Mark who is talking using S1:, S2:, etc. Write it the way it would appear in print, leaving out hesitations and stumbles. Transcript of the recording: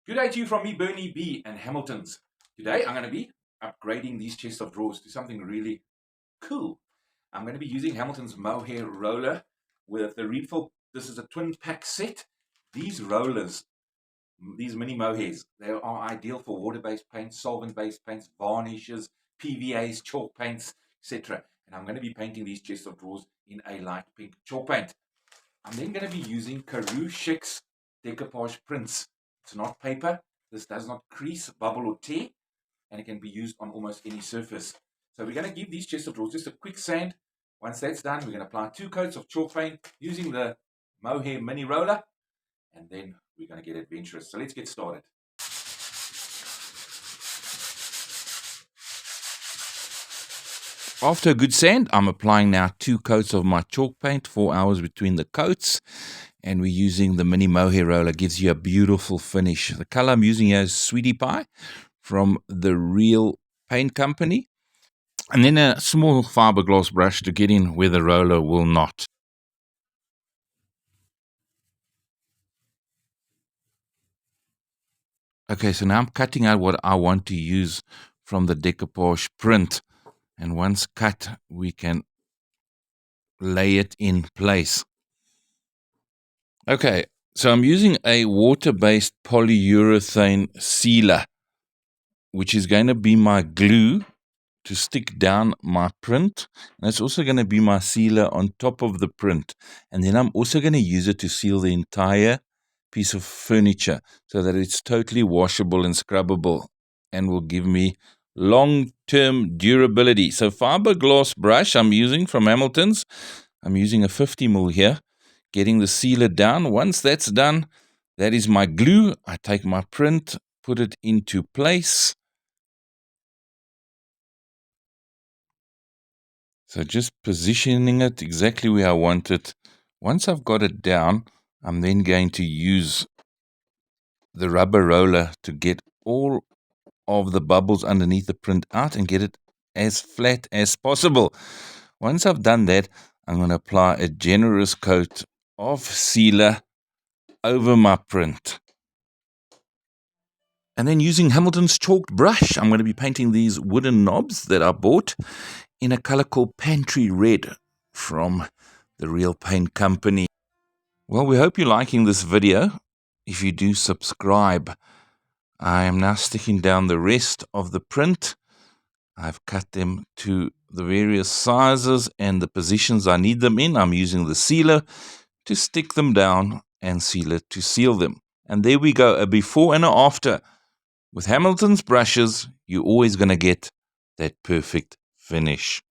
S1: Good day to you from me, BernieB and Hamilton's. Today I'm going to be upgrading these chest of drawers to something really cool. I'm going to be using Hamilton's mohair roller with the refill. This is a twin pack set. These rollers, these mini mohairs, they are ideal for water-based paints, solvent-based paints, varnishes, PVAs, chalk paints, etc. And I'm going to be painting these chest of drawers in a light pink chalk paint. I'm then going to be using Decoupage Decoupage prints. It's not paper. This does not crease, bubble, or tear, and it can be used on almost any surface. So we're going to give these chest of drawers just a quick sand. Once that's done, we're going to apply 2 coats of chalk paint using the mohair mini roller, and then we're going to get adventurous. So let's get started. After a good sand, I'm applying now 2 coats of my chalk paint, 4 hours between the coats. And we're using the mini mohair roller. Gives you a beautiful finish. The color I'm using here is Sweetie Pie from the Real Paint Company. And then a small fiberglass brush to get in where the roller will not. Okay, so now I'm cutting out what I want to use from the decoupage print. And once cut, we can lay it in place. Okay, so I'm using a water-based polyurethane sealer, which is going to be my glue to stick down my print, and it's also going to be my sealer on top of the print. And then I'm also going to use it to seal the entire piece of furniture so that it's totally washable and scrubbable and will give me long-term durability. So fiberglass brush I'm using from Hamilton's. I'm using a 50mm here, getting the sealer down. Once that's done, that is my glue. I take my print, put it into place. So just positioning it exactly where I want it. Once I've got it down, I'm then going to use the rubber roller to get all of the bubbles underneath the print out and get it as flat as possible. Once I've done that, I'm going to apply a generous coat of sealer over my print. And then using Hamilton's chalked brush, I'm going to be painting these wooden knobs that I bought in a color called Pantry Red from the Real Paint Company. Well, we hope you're liking this video. If you do, subscribe. I am now sticking down the rest of the print. I've cut them to the various sizes and the positions I need them in. I'm using the sealer to stick them down and sealer to seal them. And there we go, a before and an after. With Hamilton's brushes, you're always going to get that perfect finish.